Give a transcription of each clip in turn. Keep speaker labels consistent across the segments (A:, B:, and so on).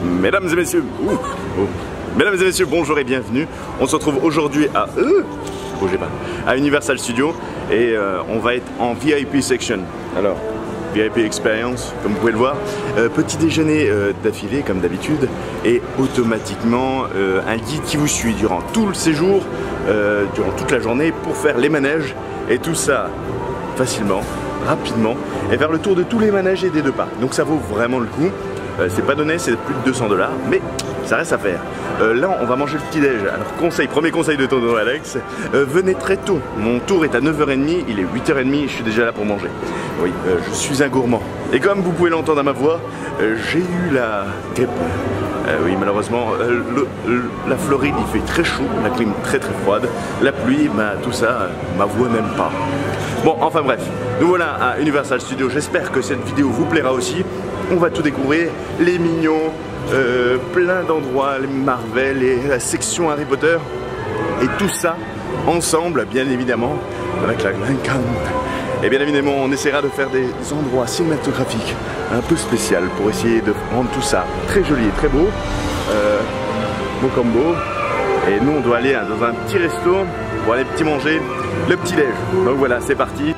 A: Mesdames et messieurs, Mesdames et messieurs, bonjour et bienvenue. On se retrouve aujourd'hui à bougez pas, à Universal Studios et on va être en VIP section. Alors, VIP Experience, comme vous pouvez le voir, petit déjeuner d'affilée comme d'habitude et automatiquement un guide qui vous suit durant tout le séjour, durant toute la journée pour faire les manèges et tout ça facilement, rapidement et faire le tour de tous les manèges et des deux parcs. Donc ça vaut vraiment le coup. C'est pas donné, c'est plus de 200 $, mais ça reste à faire. Là, on va manger le petit-déj. Alors, premier conseil de tonton Alex, venez très tôt. Mon tour est à 9h30, il est 8h30, je suis déjà là pour manger. Oui, je suis un gourmand. Et comme vous pouvez l'entendre à ma voix, j'ai eu la grippe. Oui, malheureusement, la Floride, il fait très chaud, la clim très froide, la pluie, tout ça, ma voix n'aime pas. Bon, enfin bref, nous voilà à Universal Studios. J'espère que cette vidéo vous plaira aussi. On va tout découvrir, les mignons, plein d'endroits, les Marvel et la section Harry Potter. Et tout ça ensemble, bien évidemment, avec la Grand Cam. Et bien évidemment, on essaiera de faire des endroits cinématographiques un peu spéciaux pour essayer de rendre tout ça très joli et très beau. Beau combo. Et nous, on doit aller dans un petit resto pour aller petit manger le petit-déj. Donc voilà, c'est parti.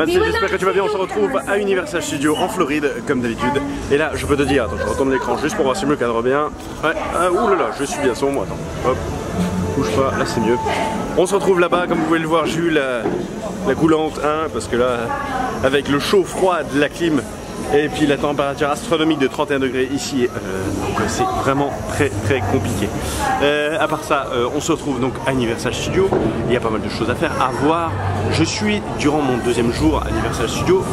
A: J'espère que tu vas bien, on se retrouve à Universal Studios en Floride comme d'habitude. Et là je peux te dire, attends je retourne l'écran juste pour voir si je me cadre bien. Ouais, oulala, je suis bien sombre, attends, hop, bouge pas, là c'est mieux. On se retrouve là-bas, comme vous pouvez le voir, j'ai eu la coulante 1 parce que là, avec le chaud froid de la clim et puis la température astronomique de 31 degrés ici, donc c'est vraiment très compliqué. À part ça, on se retrouve donc à Universal Studios. Il y a pas mal de choses à faire, à voir. Je suis durant mon deuxième jour à Universal Studios.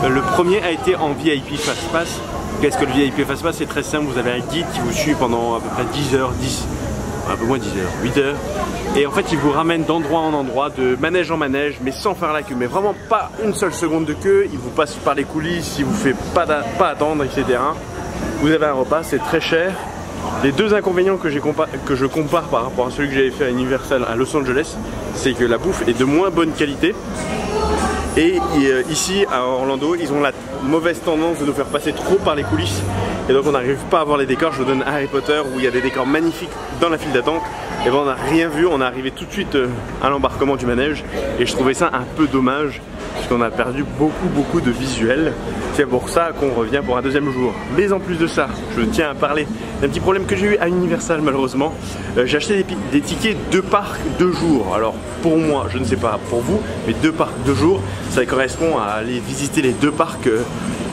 A: Le premier a été en VIP Fast Pass. Qu'est-ce que le VIP Fast Pass? C'est très simple, vous avez un guide qui vous suit pendant à peu près 10 heures, un peu moins 10 heures, 8 heures. Et en fait, il vous ramène d'endroit en endroit, de manège en manège, mais sans faire la queue. Mais vraiment pas une seule seconde de queue. Il vous passe par les coulisses, il vous fait pas attendre, etc. Vous avez un repas, c'est très cher. Les deux inconvénients que je compare par rapport à celui que j'avais fait à Universal à Los Angeles, c'est que la bouffe est de moins bonne qualité. Et ici à Orlando, ils ont la mauvaise tendance de nous faire passer trop par les coulisses. Et donc on n'arrive pas à voir les décors. Je vous donne Harry Potter où il y a des décors magnifiques dans la file d'attente. Et ben on n'a rien vu, on est arrivé tout de suite à l'embarquement du manège. Et je trouvais ça un peu dommage, parce qu'on a perdu beaucoup de visuels. C'est pour ça qu'on revient pour un deuxième jour. Mais en plus de ça, je tiens à parler d'un petit problème que j'ai eu à Universal malheureusement. J'ai acheté des tickets 2 parcs 2 jours. Alors pour moi, je ne sais pas pour vous, mais 2 parcs 2 jours, ça correspond à aller visiter les 2 parcs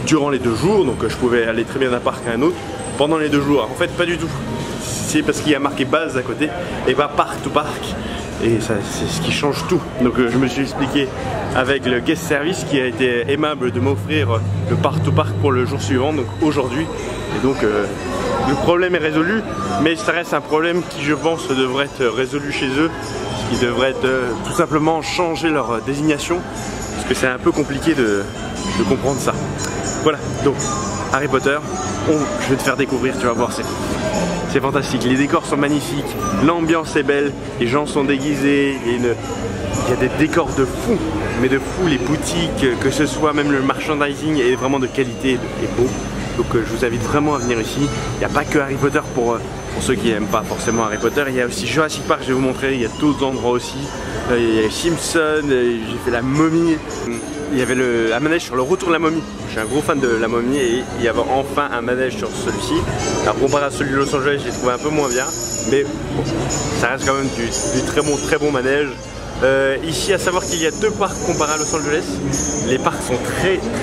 A: durant les 2 jours. Donc je pouvais aller très bien d'un parc à un autre pendant les 2 jours. En fait pas du tout. C'est parce qu'il y a marqué base à côté et pas parc to parc. Et c'est ce qui change tout. Donc je me suis expliqué avec le guest service qui a été aimable de m'offrir le parc to parc pour le jour suivant, donc aujourd'hui. Et donc le problème est résolu, mais ça reste un problème qui je pense devrait être résolu chez eux, ce qui devrait être tout simplement changer leur désignation, parce que c'est un peu compliqué de comprendre ça. Voilà, donc Harry Potter, je vais te faire découvrir, tu vas voir, c'est fantastique, les décors sont magnifiques, l'ambiance est belle, les gens sont déguisés, il y a des décors de fou, mais de fou, les boutiques, que ce soit même le merchandising est vraiment de qualité et beau. Donc je vous invite vraiment à venir ici. Il n'y a pas que Harry Potter pour ceux qui n'aiment pas forcément Harry Potter, il y a aussi Jurassic Park, je vais vous montrer, il y a d'autres endroits aussi. Il y a Simpson, j'ai fait la momie. Il y avait un manège sur le retour de la momie. Je suis un gros fan de la momie et il y avait enfin un manège sur celui-ci. Alors comparé à celui de Los Angeles, j'ai trouvé un peu moins bien, mais bon, ça reste quand même du très bon manège. Ici, à savoir qu'il y a 2 parcs comparés à Los Angeles. Les parcs sont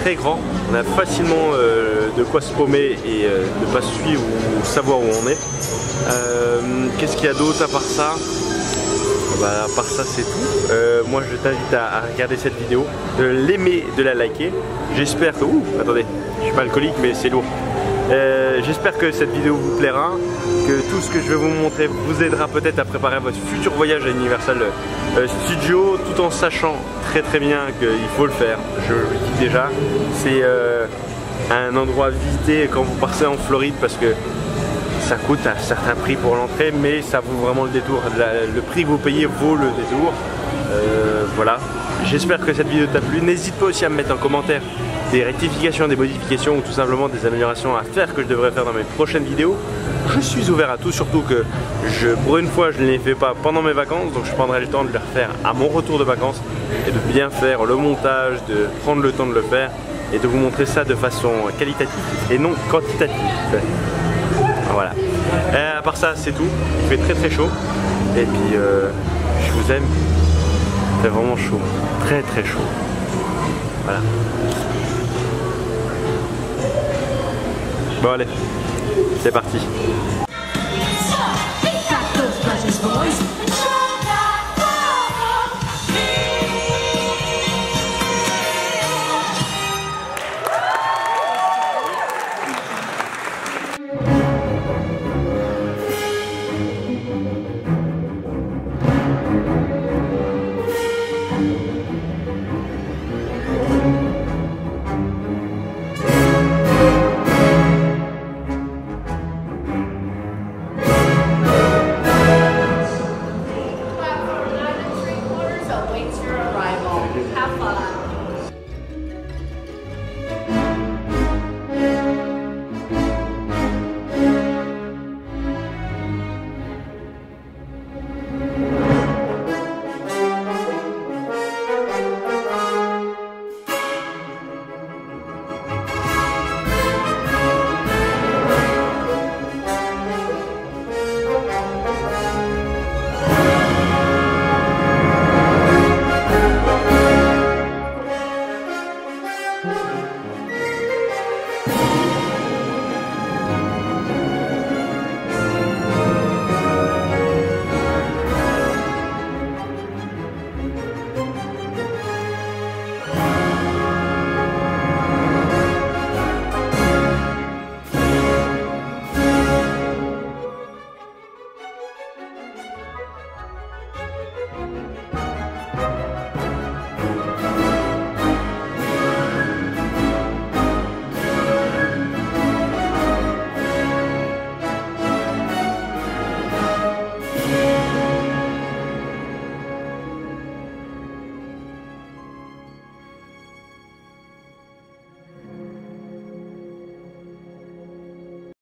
A: très grands. On a facilement de quoi se paumer et ne pas suivre ou savoir où on est. Qu'est-ce qu'il y a d'autre à part ça? Bah, à part ça c'est tout. Moi je t'invite à regarder cette vidéo, de l'aimer, de la liker. J'espère que... Ouh, attendez, je suis pas alcoolique mais c'est lourd. J'espère que cette vidéo vous plaira, que tout ce que je vais vous montrer vous aidera peut-être à préparer votre futur voyage à Universal Studios, tout en sachant très bien qu'il faut le faire. Je le dis déjà, c'est un endroit à visiter quand vous partez en Floride parce que ça coûte un certain prix pour l'entrée, mais ça vaut vraiment le détour. Le prix que vous payez vaut le détour. Voilà. J'espère que cette vidéo t'a plu. N'hésite pas aussi à me mettre en commentaire des rectifications, des modifications ou tout simplement des améliorations à faire que je devrais faire dans mes prochaines vidéos. Je suis ouvert à tout, surtout que pour une fois je ne les fais pas pendant mes vacances, donc je prendrai le temps de les refaire à mon retour de vacances et de bien faire le montage, de prendre le temps de le faire et de vous montrer ça de façon qualitative et non quantitative. Voilà. À part ça, c'est tout. Il fait très chaud. Et puis, je vous aime. C'est vraiment chaud. Très chaud. Voilà. Bon, allez. C'est parti.